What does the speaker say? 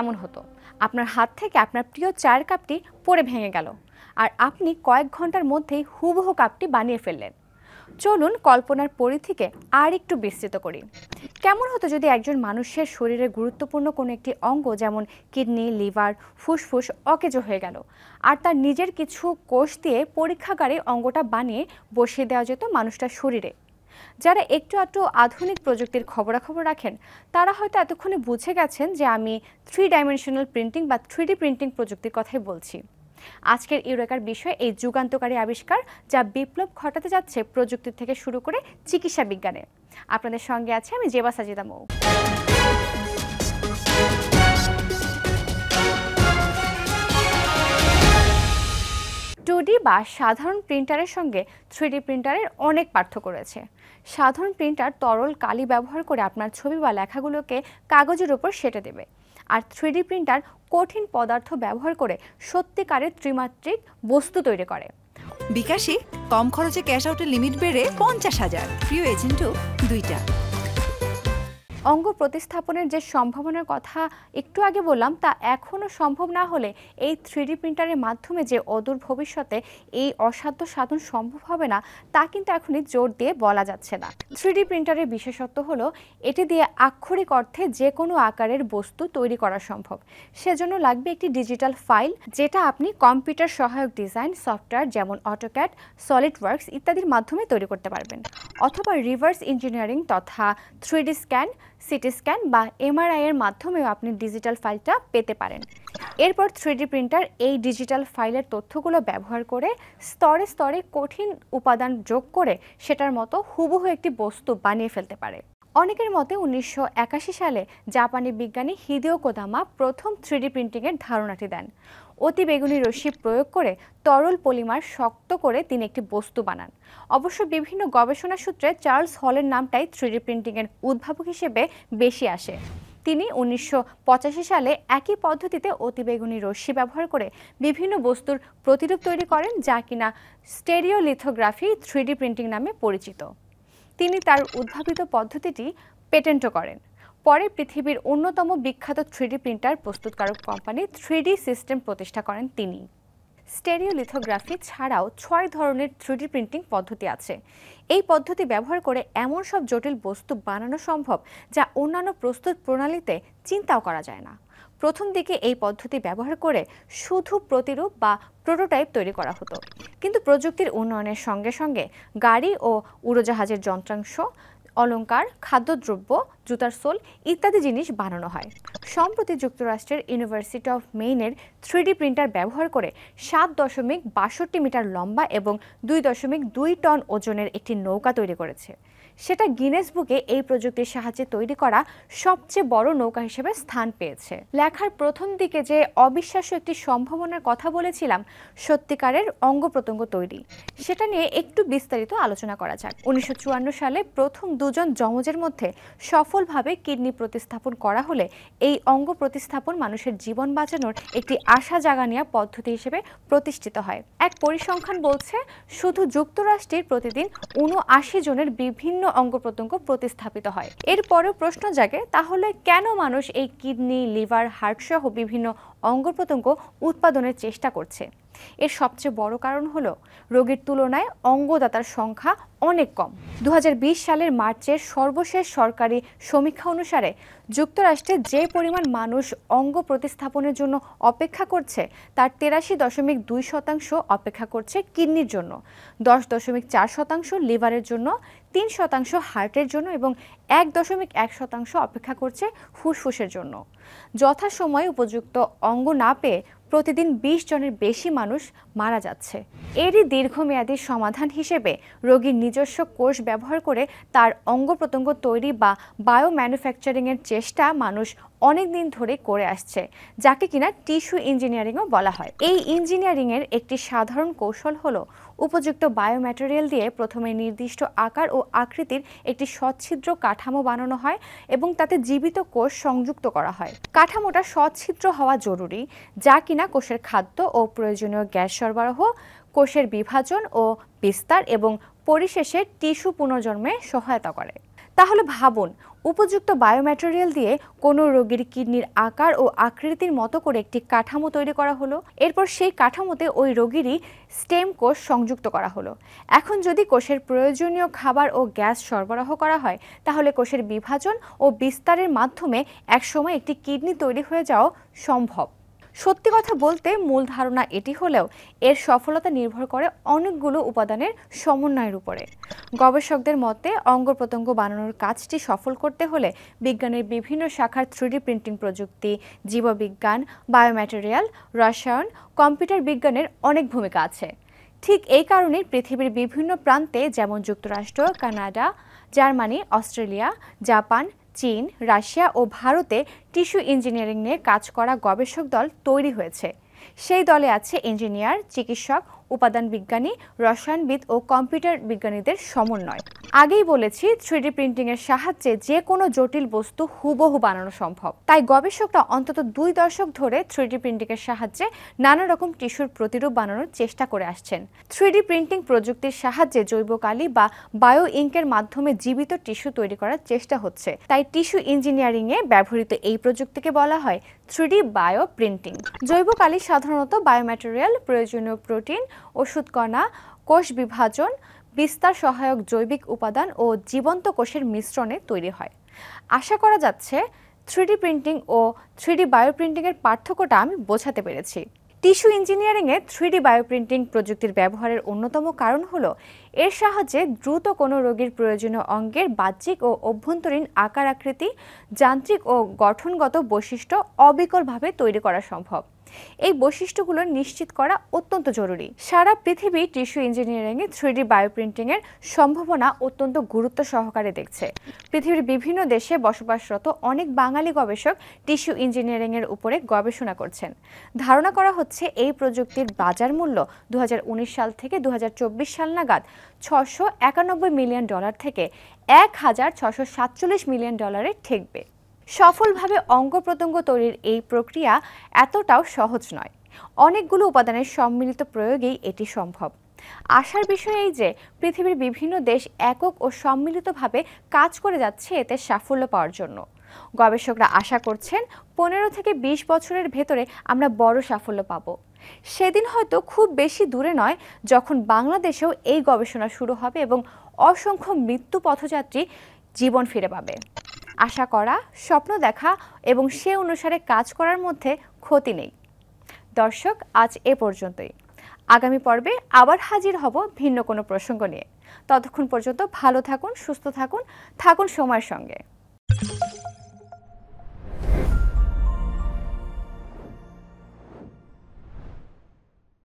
কেমন হতো? আপনার হাত থেকে আপনার প্রিয় চায়ের কাপটি পড়ে ভেঙে গেল, আর আপনি কয়েক ঘন্টার মধ্যেই হুবহু কাপটি বানিয়ে ফেললেন। চলুন কল্পনার পরিধিকে আর একটু বিস্তৃত করি। কেমন হতো যদি একজন মানুষের শরীরের গুরুত্বপূর্ণ কোনো একটি অঙ্গ, যেমন কিডনি, লিভার, ফুসফুস অকেজো হয়ে গেল, আর তার নিজের কিছু কোষ দিয়ে পরীক্ষাগারে অঙ্গটা বানিয়ে বসিয়ে দেওয়া যেত মানুষটার শরীরে। যারা একটু একটু আধুনিক প্রযুক্তির খবরাখবর রাখেন, তারা হয়তো এতক্ষণে বুঝে গেছেন যে আমি 3 ডাইমেনশনাল প্রিন্টিং বা 3D প্রিন্টিং প্রযুক্তির কথাই বলছি। আজকের ইউরেকার বিষয় এই যুগান্তকারী আবিষ্কার, যা বিপ্লব ঘটাতে যাচ্ছে প্রযুক্তি থেকে শুরু করে চিকিৎসা বিজ্ঞানে। আপনাদের সঙ্গে আছে আমি জেবা সাজিদা মৌ। 2D বা সাধারণ প্রিন্টারের সঙ্গে 3D প্রিন্টারের অনেক পার্থক্য রয়েছে। সাধারণ প্রিন্টার তরল কালি ব্যবহার করে আপনার ছবি বা লেখাগুলোকে কাগজের উপর সেঁটে দেবে, আর 3D প্রিন্টার কঠিন পদার্থ ব্যবহার করে সত্যিকারের ত্রিমাত্রিক বস্তু তৈরি করে। বিকাশে কম খরচে ক্যাশ আউটের লিমিট বেড়ে 50,000, প্রিয় এজেন্টও 2টা। অঙ্গ প্রতিস্থাপনের যে সম্ভাবনার কথা একটু আগে বললাম, তা এখনও সম্ভব না হলে এই 3D প্রিন্টারের মাধ্যমে যে অদূর ভবিষ্যতে এই অসাধ্য সাধন সম্ভব হবে না, তা কিন্তু এখনই জোর দিয়ে বলা যাচ্ছে না। 3D প্রিন্টারের বিশেষত্ব হলো এটি দিয়ে আক্ষরিক অর্থে যে কোনো আকারের বস্তু তৈরি করা সম্ভব। সেজন্য লাগবে একটি ডিজিটাল ফাইল, যেটা আপনি কম্পিউটার সহায়ক ডিজাইন সফটওয়্যার যেমন অটোক্যাড, সলিডওয়ার্কস ইত্যাদির মাধ্যমে তৈরি করতে পারবেন, অথবা রিভার্স ইঞ্জিনিয়ারিং তথা 3D স্ক্যান, সিটি স্ক্যান বা MRI এর মাধ্যমেও আপনি ডিজিটাল ফাইলটা পেতে পারেন। এরপর 3D প্রিন্টার এই ডিজিটাল ফাইলের তথ্যগুলো ব্যবহার করে স্তরে স্তরে কঠিন উপাদান যোগ করে সেটার মতো হুবহু একটি বস্তু বানিয়ে ফেলতে পারে। অনেকের মতে 1981 সালে জাপানি বিজ্ঞানী হিদেও কোদামা প্রথম 3D প্রিন্টিংয়ের ধারণাটি দেন। অতি বেগুনি রশ্মি প্রয়োগ করে তরল পলিমার শক্ত করে তিনি একটি বস্তু বানান। অবশ্য বিভিন্ন গবেষণা সূত্রে চার্লস হলের নামটাই 3D প্রিন্টিংয়ের উদ্ভাবক হিসেবে বেশি আসে। তিনি 1985 সালে একই পদ্ধতিতে অতিবেগুনি রশ্মি ব্যবহার করে বিভিন্ন বস্তুর প্রতিরূপ তৈরি করেন, যা কিনা স্টেরিওলিথোগ্রাফি 3D প্রিন্টিং নামে পরিচিত। তিনি তার উদ্ভাবিত পদ্ধতিটি পেটেন্টও করেন। পরে পৃথিবীর অন্যতম বিখ্যাত 3D প্রিন্টার প্রস্তুতকারক কোম্পানি 3D সিস্টেম প্রতিষ্ঠা করেন তিনি। স্টেরিওলিথোগ্রাফি ছাড়াও 6 ধরনের 3D প্রিন্টিং পদ্ধতি আছে। এই পদ্ধতি ব্যবহার করে এমন সব জটিল বস্তু বানানো সম্ভব যা অন্যান্য প্রস্তুত প্রণালীতে চিন্তাও করা যায় না। প্রথম দিকে এই পদ্ধতি ব্যবহার করে শুধু প্রতিরূপ বা প্রোটোটাইপ তৈরি করা হতো, কিন্তু প্রযুক্তির উন্নয়নের সঙ্গে সঙ্গে গাড়ি ও উড়োজাহাজের যন্ত্রাংশ, অলংকার, খাদ্যদ্রব্য, জুতার সোল ইত্যাদি জিনিস বানানো হয়। সম্প্রতি যুক্তরাষ্ট্রের ইউনিভার্সিটি অফ মেইনের 3D প্রিন্টার ব্যবহার করে 7.62 মিটার লম্বা এবং 2.2 টন ওজনের একটি নৌকা তৈরি করেছে। সেটা গিনেস বুকে এই প্রযুক্তির সাহায্যে তৈরি করা সবচেয়ে বড় নৌকা হিসেবে স্থান পেয়েছে। লেখার প্রথম দিকে যে অবিশ্বাস্য একটি সম্ভাবনার কথা বলেছিলাম, সত্যিকারের অঙ্গ প্রত্যঙ্গ তৈরি, সেটা নিয়ে একটু বিস্তারিত আলোচনা করা যাক। 1954 সালে প্রথম দুজন যমজের মধ্যে সফলভাবে কিডনি প্রতিস্থাপন করা হলে এই অঙ্গ প্রতিস্থাপন মানুষের জীবন বাঁচানোর একটি আশা জাগানিয়া পদ্ধতি হিসেবে প্রতিষ্ঠিত হয়। এক পরিসংখ্যান বলছে শুধু যুক্তরাষ্ট্রের প্রতিদিন 79 জনের বিভিন্ন অঙ্গ প্রত্যঙ্গ প্রতিস্থাপিত হয়। এরপরেও প্রশ্ন জাগে, তাহলে কেন মানুষ এই কিডনি, লিভার, হার্ট সহ বিভিন্ন অঙ্গ প্রত্যঙ্গ উৎপাদনের চেষ্টা করছে? এর সবচেয়ে বড় কারণ হলো রোগীর তুলনায় অঙ্গদাতার সংখ্যা অনেক কম। 2020 সালের মার্চের সর্বশেষ সরকারি সমীক্ষা অনুসারে যুক্তরাষ্ট্রে যে পরিমাণ মানুষ অঙ্গ প্রতিস্থাপনের জন্য অপেক্ষা করছে, তার 83.2% অপেক্ষা করছে কিডনির জন্য, 10.4% লিভারের জন্য, 3% হার্টের জন্য এবং 1.1% অপেক্ষা করছে ফুসফুসের জন্য। যথাসময়ে উপযুক্ত অঙ্গ না পেয়ে প্রতিদিন 20 জনের বেশি মানুষ মারা যাচ্ছে। এরই দীর্ঘমেয়াদী সমাধান হিসেবে রোগীর নিজস্ব কোষ ব্যবহার করে তার অঙ্গ প্রত্যঙ্গ তৈরি বা বায়ো ম্যানুফ্যাকচারিংয়ের চেষ্টা মানুষ অনেক দিন ধরে করে আসছে, যাকে কিনা টিস্যু ইঞ্জিনিয়ারিংও বলা হয়। এই ইঞ্জিনিয়ারিংয়ের একটি সাধারণ কৌশল হলো উপযুক্ত বায়োম্যাটেরিয়াল দিয়ে প্রথমে নির্দিষ্ট আকার ও আকৃতির একটি সচ্ছিদ্র কাঠামো বানানো হয় এবং তাতে জীবিত কোষ সংযুক্ত করা হয়। কাঠামোটা সচ্ছিদ্র হওয়া জরুরি, যা কিনা কোষের খাদ্য ও প্রয়োজনীয় গ্যাস সরবরাহ, কোষের বিভাজন ও বিস্তার এবং পরিশেষে টিস্যু পুনর্জন্মে সহায়তা করে। তাহলে ভাবুন, উপযুক্ত বায়োম্যাটেরিয়াল দিয়ে কোনো রোগীর কিডনির আকার ও আকৃতির মতো করে একটি কাঠামো তৈরি করা হলো। এরপর সেই কাঠামোতে ওই রোগীরই স্টেম কোষ সংযুক্ত করা হলো। এখন যদি কোষের প্রয়োজনীয় খাবার ও গ্যাস সরবরাহ করা হয়, তাহলে কোষের বিভাজন ও বিস্তারের মাধ্যমে একসময় একটি কিডনি তৈরি হয়ে যাওয়া সম্ভব। সত্যি কথা বলতে মূল ধারণা এটি হলেও এর সফলতা নির্ভর করে অনেকগুলো উপাদানের সমন্বয়ের উপরে। গবেষকদের মতে অঙ্গ প্রত্যঙ্গ বানানোর কাজটি সফল করতে হলে বিজ্ঞানের বিভিন্ন শাখার 3D প্রিন্টিং প্রযুক্তি, জীববিজ্ঞান, বায়োম্যাটেরিয়াল, রসায়ন, কম্পিউটার বিজ্ঞানের অনেক ভূমিকা আছে। ঠিক এই কারণেই পৃথিবীর বিভিন্ন প্রান্তে যেমন যুক্তরাষ্ট্র, কানাডা, জার্মানি, অস্ট্রেলিয়া, জাপান, চীন, রাশিয়া ও ভারতে টিস্যু ইঞ্জিনিয়ারিং নিয়ে কাজ করা গবেষক দল তৈরি হয়েছে। সেই দলে আছে ইঞ্জিনিয়ার, চিকিৎসক, উপাদান বিজ্ঞানী, রসায়নবিদ ও কম্পিউটার বিজ্ঞানীদের সমন্বয়। আগেই বলেছি, 3D প্রিন্টিং এর সাহায্যে যে কোনো জটিল বস্তু হুবহু বানানো সম্ভব। তাই গবেষকরা অন্তত 2 দশক ধরে 3D প্রিন্টিং এর সাহায্যে নানা রকম টিস্যুর প্রতিরূপ বানানোর চেষ্টা করে আসছেন। 3D প্রিন্টিং প্রযুক্তির সাহায্যে জৈব কালি বা বায়ো ইঙ্কের মাধ্যমে জীবিত টিস্যু তৈরি করার চেষ্টা হচ্ছে। তাই টিস্যু ইঞ্জিনিয়ারিং এ ব্যবহৃত এই প্রযুক্তিকে বলা হয় 3D বায়ো প্রিন্টিং। জৈব কালি সাধারণত বায়োম্যাটেরিয়াল, প্রয়োজনীয় প্রোটিন, ওষুধ কণা, কোষ বিভাজন, বিস্তার সহায়ক জৈবিক উপাদান ও জীবন্ত কোষের মিশ্রণে তৈরি হয়। আশা করা যাচ্ছে 3D প্রিন্টিং ও 3D বায়োপ্রিন্টিং এর পার্থক্যটা আমি বোঝাতে পেরেছি। টিস্যু ইঞ্জিনিয়ারিংয়ে 3D বায়োপ্রিন্টিং প্রযুক্তির ব্যবহারের অন্যতম কারণ হলো এর সাহায্যে দ্রুত কোনো রোগীর প্রয়োজনীয় অঙ্গের বাহ্যিক ও অভ্যন্তরীণ আকার আকৃতি, যান্ত্রিক ও গঠনগত বৈশিষ্ট্য অবিকলভাবে তৈরি করা সম্ভব। এই বৈশিষ্ট্যগুলো নিশ্চিত করা অত্যন্ত জরুরি। সারা পৃথিবী টিস্যু ইঞ্জিনিয়ারিংয়ে 3D বায়োপ্রিন্টিং এর সম্ভাবনা অত্যন্ত গুরুত্ব সহকারে দেখছে। পৃথিবীর বিভিন্ন দেশে বসবাসরত অনেক বাঙালি গবেষক টিস্যু ইঞ্জিনিয়ারিং এর উপরে গবেষণা করছেন। ধারণা করা হচ্ছে এই প্রযুক্তির বাজার মূল্য 2019 সাল থেকে 2024 সাল নাগাদ $691 মিলিয়ন থেকে $1,647 মিলিয়ন ঠেকবে। সফলভাবে অঙ্গ প্রত্যঙ্গ তৈরির এই প্রক্রিয়া এতটাও সহজ নয়। অনেকগুলো উপাদানের সম্মিলিত প্রয়োগেই এটি সম্ভব। আশার বিষয় এই যে পৃথিবীর বিভিন্ন দেশ একক ও সম্মিলিতভাবে কাজ করে যাচ্ছে এতে সাফল্য পাওয়ার জন্য। গবেষকরা আশা করছেন 15 থেকে 20 বছরের ভেতরে আমরা বড় সাফল্য পাব। সেদিন হয়তো খুব বেশি দূরে নয় যখন বাংলাদেশেও এই গবেষণা শুরু হবে এবং অসংখ্য মৃত্যু পথযাত্রী জীবন ফিরে পাবে। আশা করা, স্বপ্ন দেখা এবং সে অনুসারে কাজ করার মধ্যে ক্ষতি নেই। দর্শক, আজ এ পর্যন্তই। আগামী পর্বে আবার হাজির হব ভিন্ন কোনো প্রসঙ্গ নিয়ে। ততক্ষণ পর্যন্ত ভালো থাকুন, সুস্থ থাকুন, থাকুন সময়ের সঙ্গে।